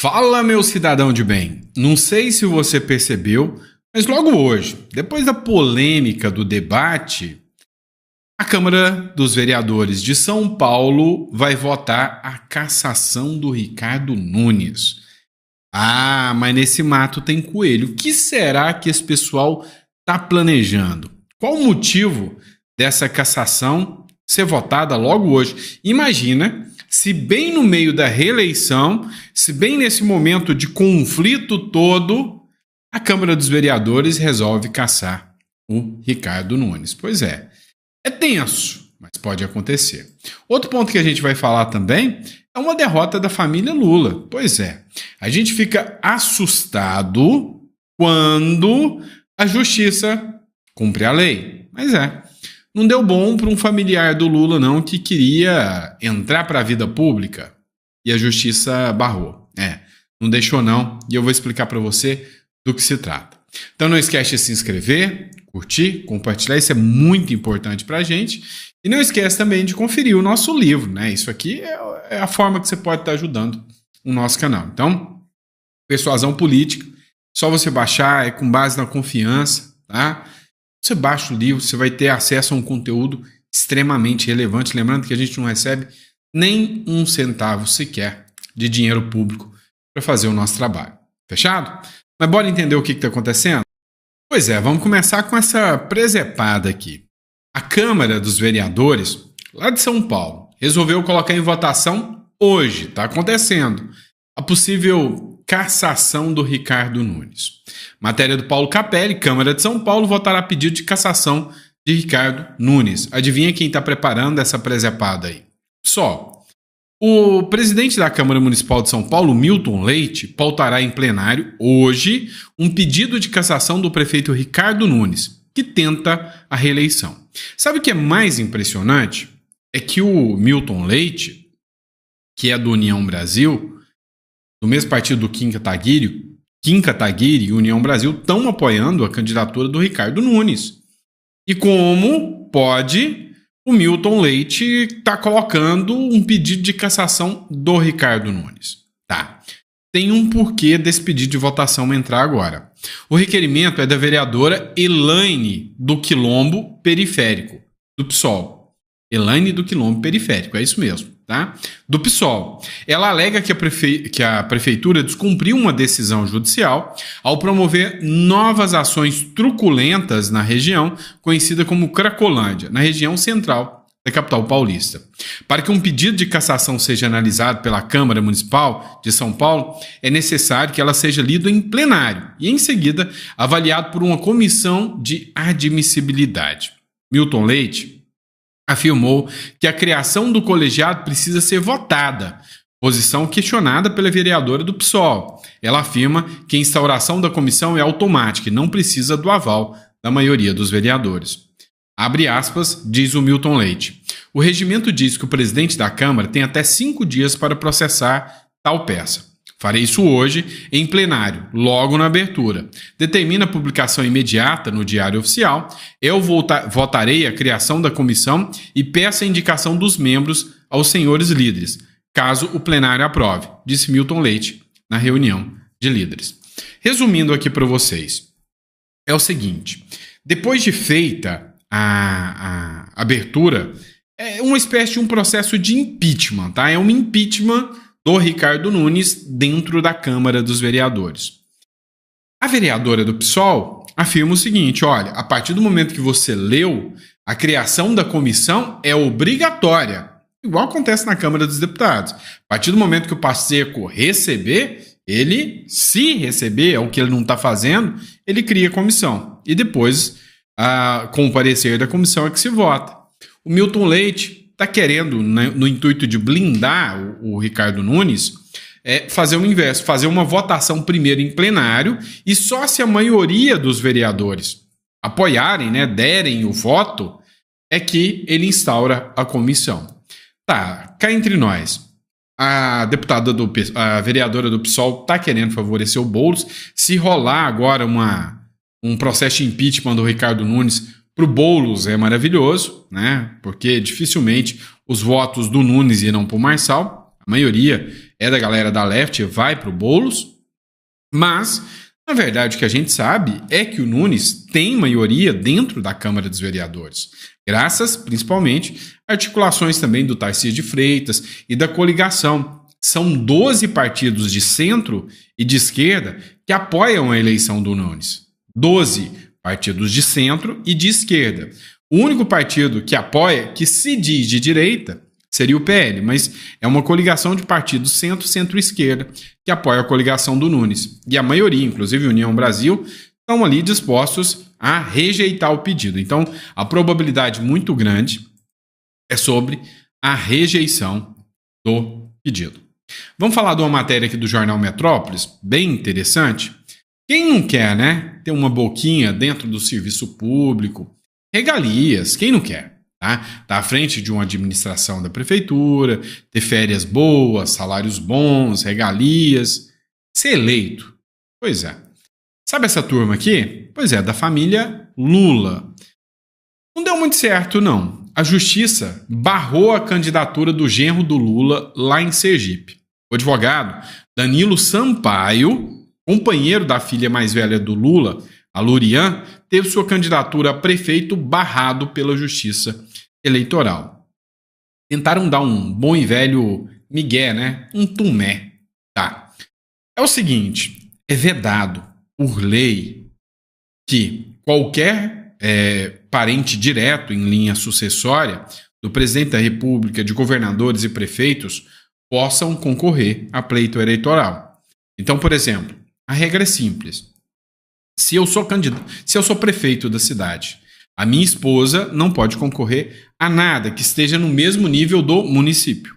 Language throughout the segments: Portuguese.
Fala, meu cidadão de bem. Não sei se você percebeu, mas logo hoje, depois da polêmica do debate, a Câmara dos Vereadores de São Paulo vai votar a cassação do Ricardo Nunes. Ah, mas nesse mato tem coelho. O que será que esse pessoal está planejando? Qual o motivo dessa cassação ser votada logo hoje? Imagina se bem no meio da reeleição, se bem nesse momento de conflito todo, a Câmara dos Vereadores resolve cassar o Ricardo Nunes. Pois é tenso, mas pode acontecer. Outro ponto que a gente vai falar também é uma derrota da família Lula. Pois é, a gente fica assustado quando a justiça cumpre a lei. Mas não deu bom para um familiar do Lula não que queria entrar para a vida pública e a justiça barrou. Não deixou não, e eu vou explicar para você do que se trata. Então não esquece de se inscrever, curtir, compartilhar, isso é muito importante para a gente. E não esquece também de conferir o nosso livro, né? Isso aqui é a forma que você pode estar ajudando o nosso canal. Então, Persuasão Política, só você baixar, é com base na confiança, tá? Você baixa o livro, você vai ter acesso a um conteúdo extremamente relevante. Lembrando que a gente não recebe nem um centavo sequer de dinheiro público para fazer o nosso trabalho. Fechado? Mas bora entender o que está acontecendo? Pois é, vamos começar com essa presepada aqui. A Câmara dos Vereadores, lá de São Paulo, resolveu colocar em votação hoje, está acontecendo, a possível cassação do Ricardo Nunes. Matéria do Paulo Capelli, Câmara de São Paulo, votará pedido de cassação de Ricardo Nunes. Adivinha quem está preparando essa presepada aí? O presidente da Câmara Municipal de São Paulo, Milton Leite, pautará em plenário hoje um pedido de cassação do prefeito Ricardo Nunes, que tenta a reeleição. Sabe o que é mais impressionante? É que o Milton Leite, que é do União Brasil, do mesmo partido do Kim Kataguiri e União Brasil, estão apoiando a candidatura do Ricardo Nunes. E como pode o Milton Leite está colocando um pedido de cassação do Ricardo Nunes? Tá. Tem um porquê desse pedido de votação entrar agora. O requerimento é da vereadora Elaine do Quilombo Periférico, do PSOL. Elaine do Quilombo Periférico, é isso mesmo, tá? Do PSOL. Ela alega que a prefeitura descumpriu uma decisão judicial ao promover novas ações truculentas na região, conhecida como Cracolândia, na região central da capital paulista. Para que um pedido de cassação seja analisado pela Câmara Municipal de São Paulo, é necessário que ela seja lida em plenário e, em seguida, avaliado por uma comissão de admissibilidade. Milton Leite afirmou que a criação do colegiado precisa ser votada, posição questionada pela vereadora do PSOL. Ela afirma que a instauração da comissão é automática e não precisa do aval da maioria dos vereadores. Abre aspas, diz o Milton Leite. O regimento diz que o presidente da Câmara tem até 5 dias para processar tal peça. Farei isso hoje em plenário, logo na abertura. Determina a publicação imediata no Diário Oficial. Eu votarei a criação da comissão e peço a indicação dos membros aos senhores líderes, caso o plenário aprove, disse Milton Leite na reunião de líderes. Resumindo aqui para vocês, é o seguinte, depois de feita a abertura, é uma espécie de um processo de impeachment, tá? É um impeachment do Ricardo Nunes dentro da Câmara dos Vereadores. A vereadora do PSOL afirma o seguinte, olha, a partir do momento que você leu, a criação da comissão é obrigatória, igual acontece na Câmara dos Deputados. A partir do momento que o Pacheco receber, ele, se receber, é o que ele não está fazendo, ele cria a comissão. E depois, com o parecer da comissão, é que se vota. O Milton Leite está querendo, no intuito de blindar o Ricardo Nunes, fazer o inverso, fazer uma votação primeiro em plenário e só se a maioria dos vereadores apoiarem, derem o voto, é que ele instaura a comissão. Tá, cá entre nós, a vereadora do PSOL está querendo favorecer o Boulos. Se rolar agora um processo de impeachment do Ricardo Nunes para o Boulos é maravilhoso, né? Porque dificilmente os votos do Nunes irão para o Marçal. A maioria é da galera da left, vai para o Boulos, mas, na verdade, o que a gente sabe é que o Nunes tem maioria dentro da Câmara dos Vereadores, graças, principalmente, a articulações também do Tarcísio de Freitas e da coligação. São 12 partidos de centro e de esquerda que apoiam a eleição do Nunes. 12 partidos de centro e de esquerda. O único partido que apoia, que se diz de direita, seria o PL, mas é uma coligação de partidos centro-esquerda que apoia a coligação do Nunes. E a maioria, inclusive União Brasil, estão ali dispostos a rejeitar o pedido. Então, a probabilidade muito grande é sobre a rejeição do pedido. Vamos falar de uma matéria aqui do Jornal Metrópolis, bem interessante. Quem não quer, né, ter uma boquinha dentro do serviço público, regalias, quem não quer? Tá à frente de uma administração da prefeitura, ter férias boas, salários bons, regalias, ser eleito. Pois é. Sabe essa turma aqui? Pois é, da família Lula. Não deu muito certo, não. A justiça barrou a candidatura do genro do Lula lá em Sergipe. O advogado Danilo Sampaio, companheiro da filha mais velha do Lula, a Lurian, teve sua candidatura a prefeito barrado pela Justiça Eleitoral. Tentaram dar um bom e velho migué, né? Um tumé. Tá. É o seguinte, é vedado por lei que qualquer parente direto em linha sucessória do presidente da República, de governadores e prefeitos possam concorrer a pleito eleitoral. Então, por exemplo, a regra é simples. Se eu sou prefeito da cidade, a minha esposa não pode concorrer a nada que esteja no mesmo nível do município.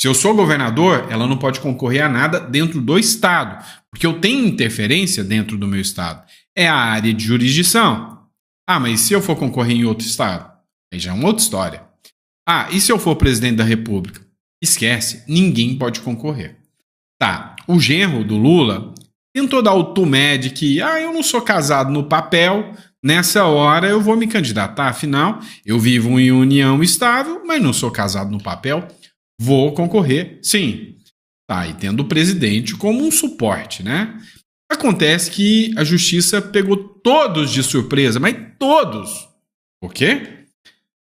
Se eu sou governador, ela não pode concorrer a nada dentro do estado, porque eu tenho interferência dentro do meu estado. É a área de jurisdição. Ah, mas se eu for concorrer em outro estado? Aí já é uma outra história. Ah, e se eu for presidente da República? Esquece, ninguém pode concorrer. Tá, o genro do Lula tentou dar o tumé de que eu não sou casado no papel, nessa hora eu vou me candidatar, afinal, eu vivo em união estável, mas não sou casado no papel, vou concorrer, sim. Tá, e tendo o presidente como um suporte, né? Acontece que a justiça pegou todos de surpresa, mas todos. Por quê?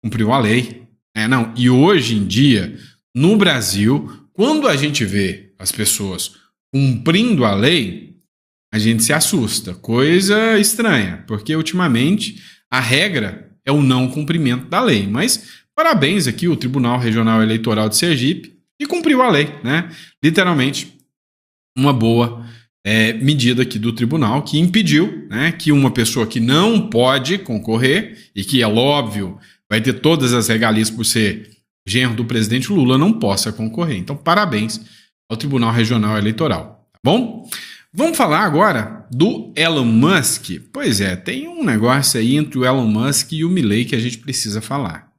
Cumpriu a lei. E hoje em dia, no Brasil, quando a gente vê as pessoas cumprindo a lei, a gente se assusta. Coisa estranha, porque ultimamente a regra é o não cumprimento da lei. Mas parabéns aqui ao Tribunal Regional Eleitoral de Sergipe, que cumpriu a lei, né? Literalmente, uma boa medida aqui do tribunal que impediu, né, que uma pessoa que não pode concorrer e que, é óbvio, vai ter todas as regalias por ser genro do presidente Lula, não possa concorrer. Então, parabéns ao Tribunal Regional Eleitoral, tá bom? Vamos falar agora do Elon Musk. Pois é, tem um negócio aí entre o Elon Musk e o Milei que a gente precisa falar.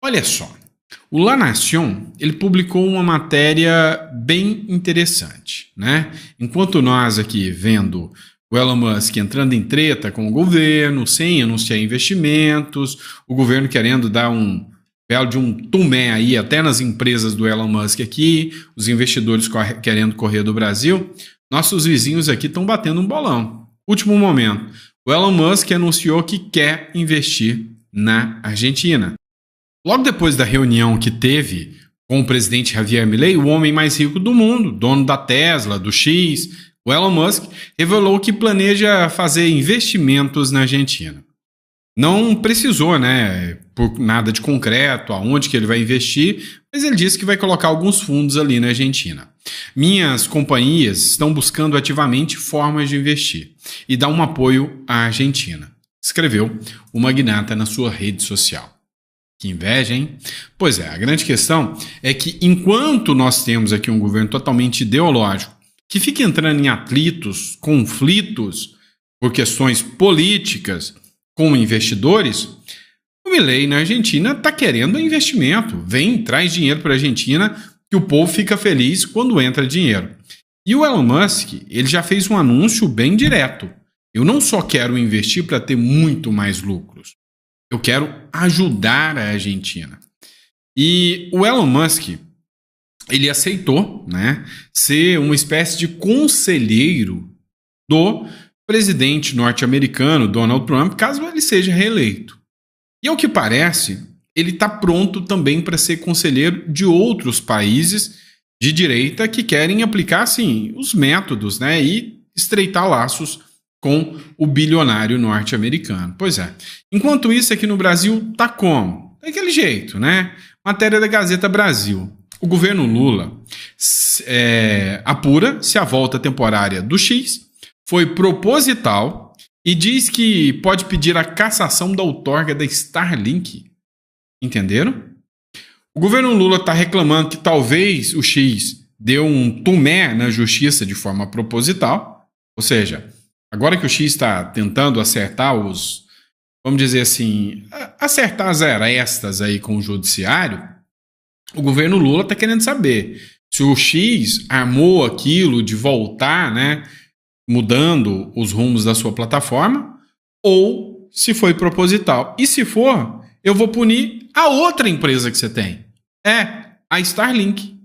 Olha só, o La Nación, ele publicou uma matéria bem interessante, né? Enquanto nós aqui vendo o Elon Musk entrando em treta com o governo, sem anunciar investimentos, o governo querendo dar um belo de um tumé aí até nas empresas do Elon Musk aqui, os investidores querendo correr do Brasil, nossos vizinhos aqui estão batendo um bolão. Último momento, o Elon Musk anunciou que quer investir na Argentina. Logo depois da reunião que teve com o presidente Javier Milei, o homem mais rico do mundo, dono da Tesla, do X, o Elon Musk revelou que planeja fazer investimentos na Argentina. Não precisou, né, por nada de concreto, aonde que ele vai investir, mas ele disse que vai colocar alguns fundos ali na Argentina. Minhas companhias estão buscando ativamente formas de investir e dar um apoio à Argentina, escreveu o magnata na sua rede social. Que inveja, hein? Pois é, a grande questão é que enquanto nós temos aqui um governo totalmente ideológico, que fica entrando em atritos, conflitos por questões políticas com investidores, o Milei na Argentina está querendo investimento. Vem, traz dinheiro para a Argentina, que o povo fica feliz quando entra dinheiro. E o Elon Musk, ele já fez um anúncio bem direto. Eu não só quero investir para ter muito mais lucros. Eu quero ajudar a Argentina. E o Elon Musk, ele aceitou, né, ser uma espécie de conselheiro do presidente norte-americano, Donald Trump, caso ele seja reeleito. E ao que parece, ele está pronto também para ser conselheiro de outros países de direita que querem aplicar, sim, os métodos, né, e estreitar laços com o bilionário norte-americano. Pois é. Enquanto isso, aqui no Brasil, tá como? Daquele jeito, né? Matéria da Gazeta Brasil. O governo Lula apura se a volta temporária do X foi proposital e diz que pode pedir a cassação da outorga da Starlink. Entenderam? O governo Lula está reclamando que talvez o X deu um tumé na justiça de forma proposital, ou seja, agora que o X está tentando acertar vamos dizer assim, acertar as arestas aí com o judiciário, o governo Lula está querendo saber se o X armou aquilo de voltar, né, mudando os rumos da sua plataforma, ou se foi proposital. E se for, eu vou punir a outra empresa que você tem. A Starlink.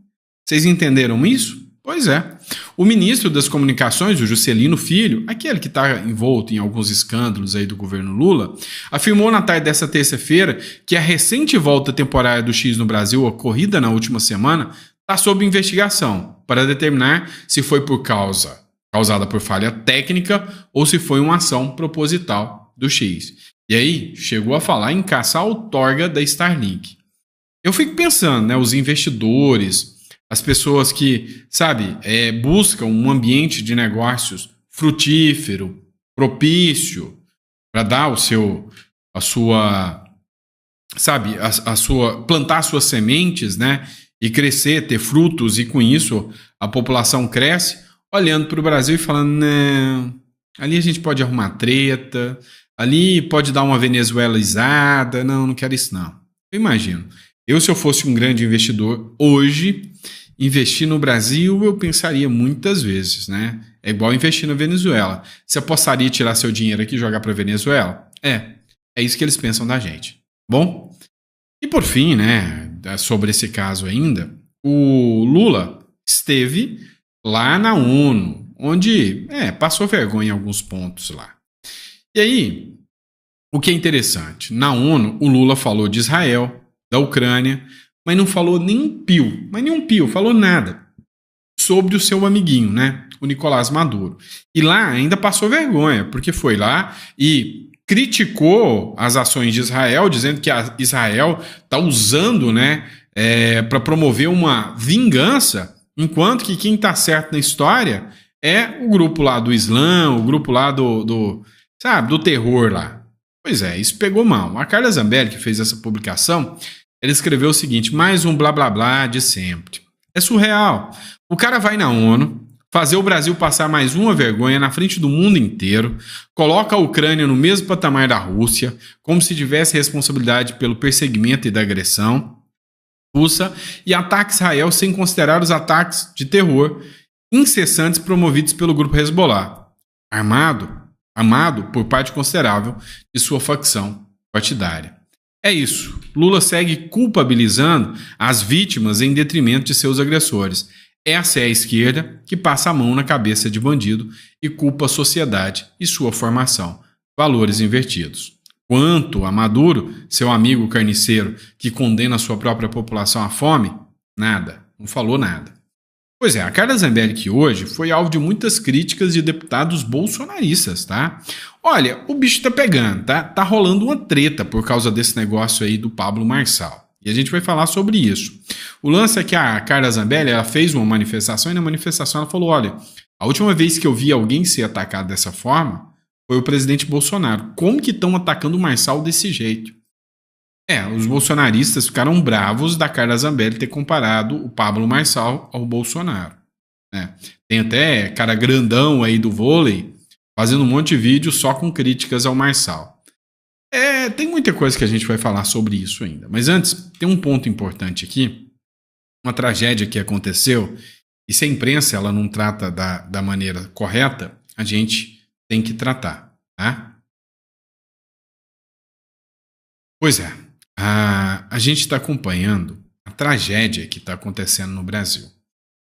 Vocês entenderam isso? Pois é. O ministro das Comunicações, o Juscelino Filho, aquele que está envolto em alguns escândalos aí do governo Lula, afirmou na tarde dessa terça-feira que a recente volta temporária do X no Brasil, ocorrida na última semana, está sob investigação para determinar se foi causada por falha técnica ou se foi uma ação proposital do X. E aí, chegou a falar em caçar a outorga da Starlink. Eu fico pensando, né, os investidores, as pessoas que, sabe, buscam um ambiente de negócios frutífero, propício, para dar plantar suas sementes, né, e crescer, ter frutos, e com isso a população cresce, olhando para o Brasil e falando, não, ali a gente pode arrumar treta, ali pode dar uma venezuelizada, não quero isso não. Eu imagino. Se eu fosse um grande investidor hoje, investir no Brasil, eu pensaria muitas vezes, né? É igual investir na Venezuela. Você apostaria em tirar seu dinheiro aqui e jogar para a Venezuela? É isso que eles pensam da gente. Bom, e por fim, né, sobre esse caso ainda, o Lula esteve lá na ONU, onde passou vergonha em alguns pontos lá. E aí, o que é interessante, na ONU o Lula falou de Israel, da Ucrânia, mas não falou nem um pio, falou nada sobre o seu amiguinho, né, o Nicolás Maduro. E lá ainda passou vergonha, porque foi lá e criticou as ações de Israel, dizendo que Israel está usando, né, para promover uma vingança, enquanto que quem está certo na história é o grupo lá do Islã, o grupo lá do terror lá. Pois é, isso pegou mal. A Carla Zambelli, que fez essa publicação, ela escreveu o seguinte: mais um blá blá blá de sempre. É surreal. O cara vai na ONU fazer o Brasil passar mais uma vergonha na frente do mundo inteiro, coloca a Ucrânia no mesmo patamar da Rússia, como se tivesse responsabilidade pelo perseguimento e da agressão russa, e ataca Israel sem considerar os ataques de terror incessantes promovidos pelo grupo Hezbollah, amado por parte considerável de sua facção partidária. É isso. Lula segue culpabilizando as vítimas em detrimento de seus agressores. Essa é a esquerda que passa a mão na cabeça de bandido e culpa a sociedade e sua formação. Valores invertidos. Quanto a Maduro, seu amigo carniceiro que condena a sua própria população à fome, nada. Não falou nada. Pois é, a Carla Zambelli, que hoje foi alvo de muitas críticas de deputados bolsonaristas, tá? Olha, o bicho tá pegando, tá? Tá rolando uma treta por causa desse negócio aí do Pablo Marçal. E a gente vai falar sobre isso. O lance é que a Carla Zambelli, ela fez uma manifestação e na manifestação ela falou, olha, a última vez que eu vi alguém ser atacado dessa forma foi o presidente Bolsonaro. Como que estão atacando o Marçal desse jeito? Os bolsonaristas ficaram bravos da Carla Zambelli ter comparado o Pablo Marçal ao Bolsonaro. Né? Tem até cara grandão aí do vôlei fazendo um monte de vídeo só com críticas ao Marçal. Tem muita coisa que a gente vai falar sobre isso ainda. Mas antes, tem um ponto importante aqui. Uma tragédia que aconteceu. E se a imprensa ela não trata da maneira correta, a gente tem que tratar. Tá? Pois é. A gente está acompanhando a tragédia que está acontecendo no Brasil.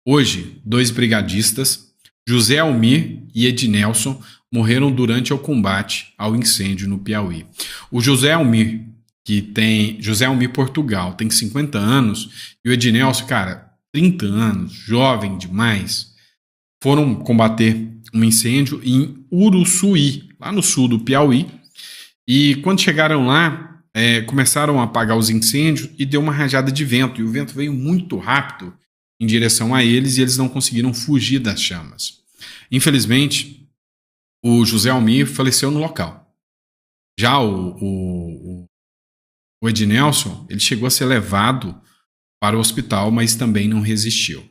Hoje, 2 brigadistas, José Almir e Ednelson, morreram durante o combate ao incêndio no Piauí. O José Almir, José Almir Portugal, tem 50 anos, e o Ednelson, cara, 30 anos, jovem demais, foram combater um incêndio em Uruçuí, lá no sul do Piauí, e quando chegaram lá, começaram a apagar os incêndios e deu uma rajada de vento, e o vento veio muito rápido em direção a eles e eles não conseguiram fugir das chamas. Infelizmente, o José Almir faleceu no local. Já o Ednelson, ele chegou a ser levado para o hospital, mas também não resistiu.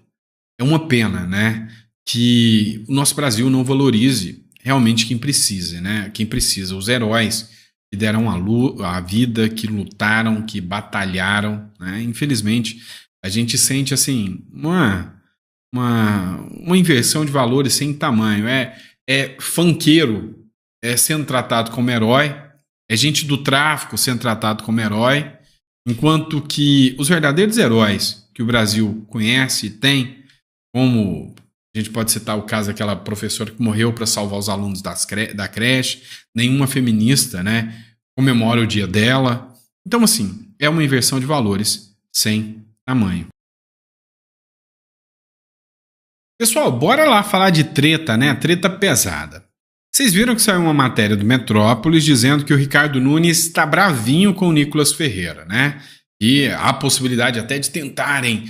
É uma pena, né, que o nosso Brasil não valorize realmente quem precisa, né? Quem precisa, os heróis que deram a vida, que lutaram, que batalharam, né? Infelizmente, a gente sente assim uma inversão de valores sem tamanho. É funkeiro sendo tratado como herói, é gente do tráfico sendo tratado como herói, enquanto que os verdadeiros heróis que o Brasil conhece e tem, como a gente pode citar o caso daquela professora que morreu para salvar os alunos da creche, nenhuma feminista, né, comemora o dia dela. Então, assim, é uma inversão de valores sem tamanho. Pessoal, bora lá falar de treta, né? Treta pesada. Vocês viram que saiu uma matéria do Metrópolis dizendo que o Ricardo Nunes está bravinho com o Nicolas Ferreira, né? E há a possibilidade até de tentarem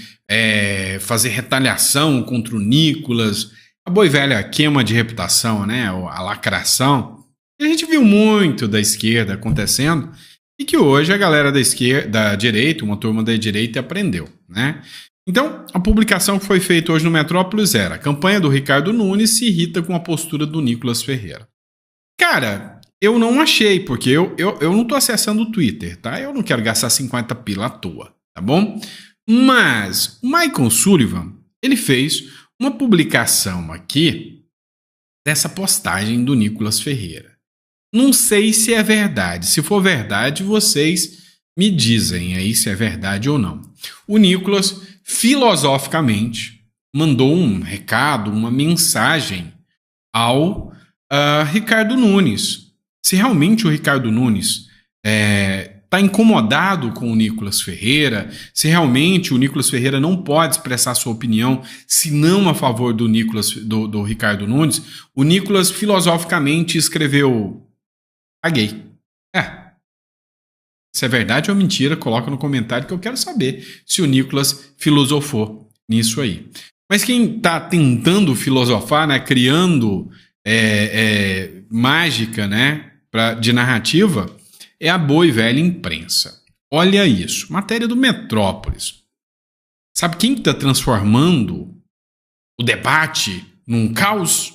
fazer retaliação contra o Nicolas, a boa e velha queima de reputação, né? A lacração. E a gente viu muito da esquerda acontecendo e que hoje a galera da direita, uma turma da direita, aprendeu, né? Então, a publicação que foi feita hoje no Metrópolis era: a campanha do Ricardo Nunes se irrita com a postura do Nicolas Ferreira. Cara, eu não achei, porque eu não tô acessando o Twitter, tá? Eu não quero gastar 50 pila à toa, tá bom? Mas o Michael Sullivan, ele fez uma publicação aqui dessa postagem do Nicolas Ferreira. Não sei se é verdade. Se for verdade, vocês me dizem aí se é verdade ou não. O Nicolas, filosoficamente, mandou um recado, uma mensagem ao Ricardo Nunes. Se realmente o Ricardo Nunes está incomodado com o Nicolas Ferreira, se realmente o Nicolas Ferreira não pode expressar sua opinião, se não a favor do Ricardo Nunes, o Nicolas filosoficamente escreveu: paguei. Se é verdade ou mentira, coloca no comentário que eu quero saber se o Nicolas filosofou nisso aí. Mas quem está tentando filosofar, né, criando mágica, né, de narrativa, é a boa e velha imprensa. Olha isso, matéria do Metrópolis. Sabe quem está transformando o debate num caos?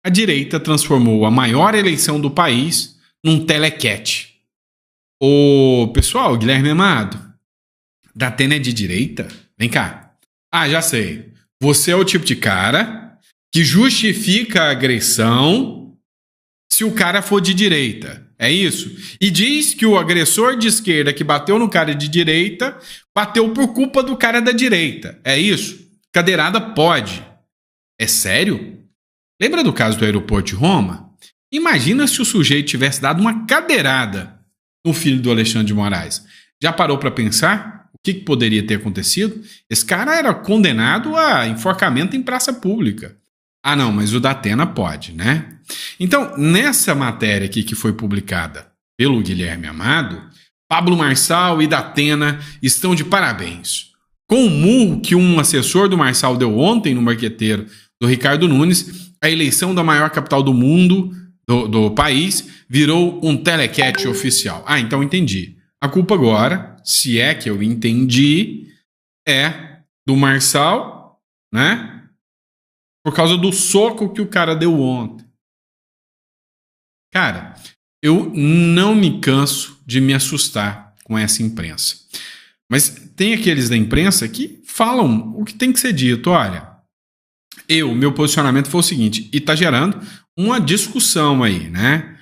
A direita transformou a maior eleição do país num telequete. Ô, pessoal, Guilherme Amado, Datena é de direita? Vem cá. Ah, já sei. Você é o tipo de cara que justifica a agressão se o cara for de direita. É isso? E diz que o agressor de esquerda que bateu no cara de direita bateu por culpa do cara da direita. É isso? Cadeirada pode. É sério? Lembra do caso do aeroporto de Roma? Imagina se o sujeito tivesse dado uma cadeirada no filho do Alexandre de Moraes. Já parou para pensar o que poderia ter acontecido? Esse cara era condenado a enforcamento em praça pública. Ah, não, mas o Datena pode, né? Então, nessa matéria aqui que foi publicada pelo Guilherme Amado, Pablo Marçal e Datena estão de parabéns. Com o murro que um assessor do Marçal deu ontem no marqueteiro do Ricardo Nunes, a eleição da maior capital do mundo, do país, virou um telequete oficial. Ah, então entendi. A culpa agora, se é que eu entendi, é do Marçal, né? Por causa do soco que o cara deu ontem. Cara, eu não me canso de me assustar com essa imprensa. Mas tem aqueles da imprensa que falam o que tem que ser dito. Olha, meu posicionamento foi o seguinte, e tá gerando uma discussão aí, né?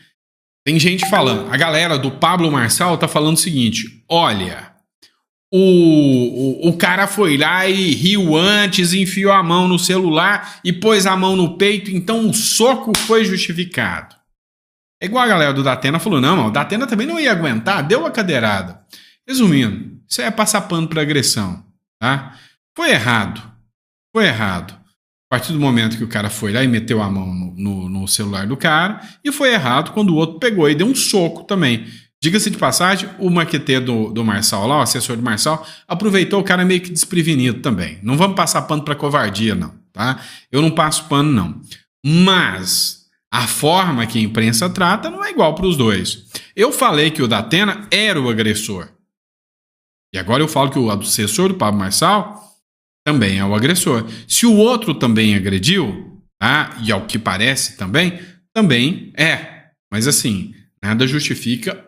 Tem gente falando, a galera do Pablo Marçal tá falando o seguinte: olha, o cara foi lá e riu antes, enfiou a mão no celular e pôs a mão no peito, então o soco foi justificado. É igual a galera do Datena falou: não, o Datena também não ia aguentar, deu a cadeirada. Resumindo, isso é passar pano para agressão, tá? Foi errado. Foi errado. A partir do momento que o cara foi lá e meteu a mão no celular do cara, e foi errado quando o outro pegou e deu um soco também. Diga-se de passagem, o marqueteiro do Marçal lá, o assessor do Marçal, aproveitou o cara meio que desprevenido também. Não vamos passar pano para covardia, não, tá? Eu não passo pano, não. Mas a forma que a imprensa trata não é igual para os dois. Eu falei que o Datena era o agressor. E agora eu falo que o assessor do Pablo Marçal também é o agressor. Se o outro também agrediu, tá? E ao que parece também é. Mas assim, nada justifica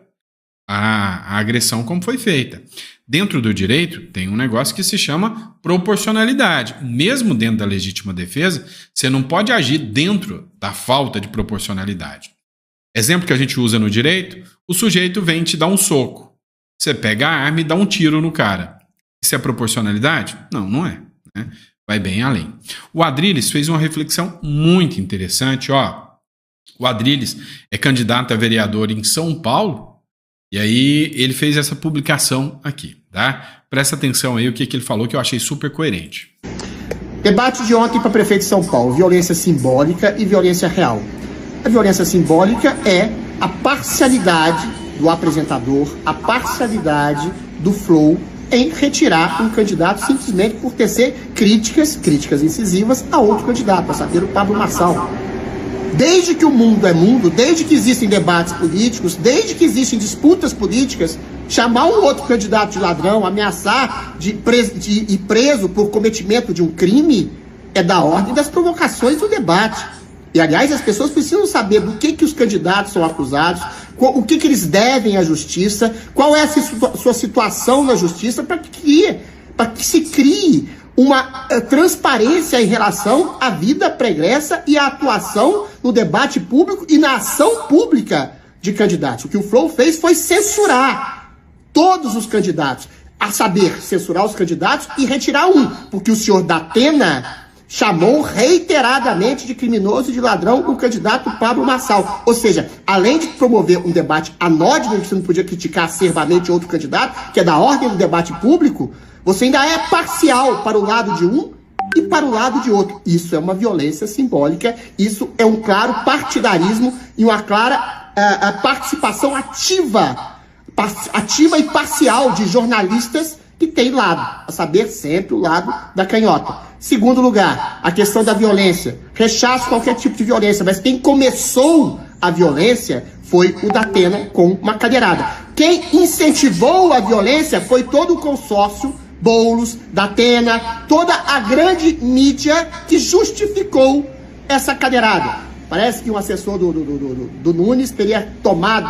a agressão como foi feita. Dentro do direito tem um negócio que se chama proporcionalidade. Mesmo dentro da legítima defesa, você não pode agir dentro da falta de proporcionalidade. Exemplo que a gente usa no direito, o sujeito vem te dar um soco. Você pega a arma e dá um tiro no cara. Isso é proporcionalidade? Não, não é. Né? Vai bem além. O Adrilles fez uma reflexão muito interessante. O Adrilles é candidato a vereador em São Paulo, e aí ele fez essa publicação aqui. Tá? Presta atenção aí o que ele falou, que eu achei super coerente. Debate de ontem para prefeito de São Paulo: violência simbólica e violência real. A violência simbólica é a parcialidade do apresentador, a parcialidade do Flow em retirar um candidato simplesmente por tecer críticas incisivas a outro candidato, a saber, o Pablo Marçal. Desde que o mundo é mundo, desde que existem debates políticos, desde que existem disputas políticas, chamar um outro candidato de ladrão, ameaçar de ir preso por cometimento de um crime, é da ordem das provocações do debate. E, aliás, as pessoas precisam saber do que os candidatos são acusados, o que eles devem à justiça, qual é a sua situação na justiça, para que se crie uma transparência em relação à vida pregressa e à atuação no debate público e na ação pública de candidatos. O que o Flow fez foi censurar todos os candidatos, a saber, censurar os candidatos e retirar um, porque o senhor Datena chamou reiteradamente de criminoso e de ladrão o candidato Pablo Marçal. Ou seja, além de promover um debate anódino, que você não podia criticar acervamente outro candidato, que é da ordem do debate público, você ainda é parcial para o lado de um e para o lado de outro. Isso é uma violência simbólica, isso é um claro partidarismo e uma clara participação ativa e parcial de jornalistas que tem lado, a saber, sempre o lado da canhota. Segundo lugar, a questão da violência. Rechaço qualquer tipo de violência, mas quem começou a violência foi o Datena com uma cadeirada. Quem incentivou a violência foi todo o consórcio, Boulos, Datena, toda a grande mídia que justificou essa cadeirada. Parece que um assessor do Nunes teria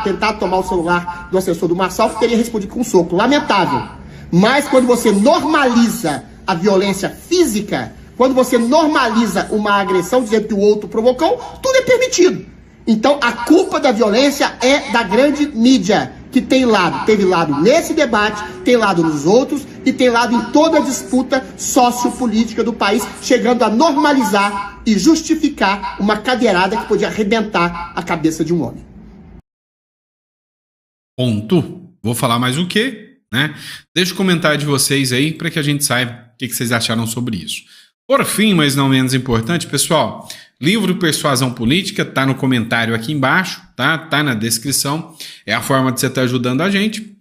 tentado tomar o celular do assessor do Marçal, que teria respondido com um soco. Lamentável. Mas quando você normaliza a violência física, quando você normaliza uma agressão dizendo que o outro provocou, tudo é permitido. Então a culpa da violência é da grande mídia, que teve lado nesse debate, tem lado nos outros e tem lado em toda a disputa sociopolítica do país, chegando a normalizar e justificar uma cadeirada que podia arrebentar a cabeça de um homem. Ponto. Vou falar mais o quê? Né? Deixa o comentário de vocês aí para que a gente saiba o que vocês acharam sobre isso. Por fim, mas não menos importante, pessoal, livro Persuasão Política tá no comentário aqui embaixo, tá na descrição. É a forma de você estar ajudando a gente.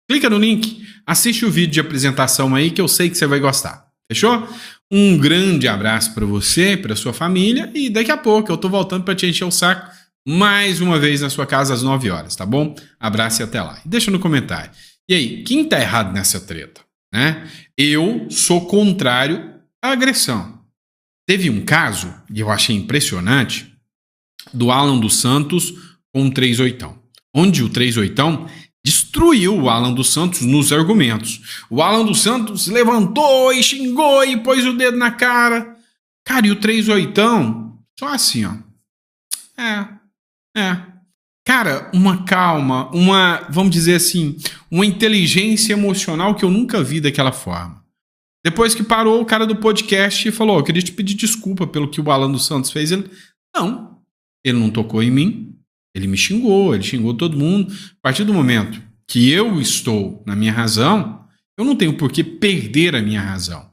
Clica no link, assiste o vídeo de apresentação aí que eu sei que você vai gostar. Fechou? Um grande abraço para você, para sua família e daqui a pouco eu tô voltando para te encher o saco mais uma vez na sua casa às 9 horas, tá bom? Abraço e até lá. E deixa no comentário. E aí, quem tá errado nessa treta? Né? Eu sou contrário à agressão. Teve um caso, e eu achei impressionante, do Alan dos Santos com o 38, onde o 38 destruiu o Alan dos Santos nos argumentos. O Alan dos Santos levantou e xingou e pôs o dedo na cara. Cara, e o 38 só assim, ó. cara, uma calma, vamos dizer assim, uma inteligência emocional que eu nunca vi daquela forma. Depois que parou, o cara do podcast falou, eu queria te pedir desculpa pelo que o Alan dos Santos fez. Ele não tocou em mim, ele me xingou, ele xingou todo mundo. A partir do momento que eu estou na minha razão, eu não tenho por que perder a minha razão.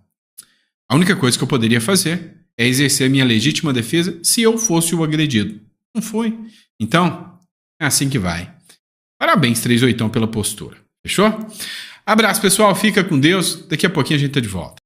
A única coisa que eu poderia fazer é exercer a minha legítima defesa se eu fosse o agredido. Não foi. Então, é assim que vai. Parabéns, 38, pela postura. Fechou? Abraço, pessoal. Fica com Deus. Daqui a pouquinho a gente tá de volta.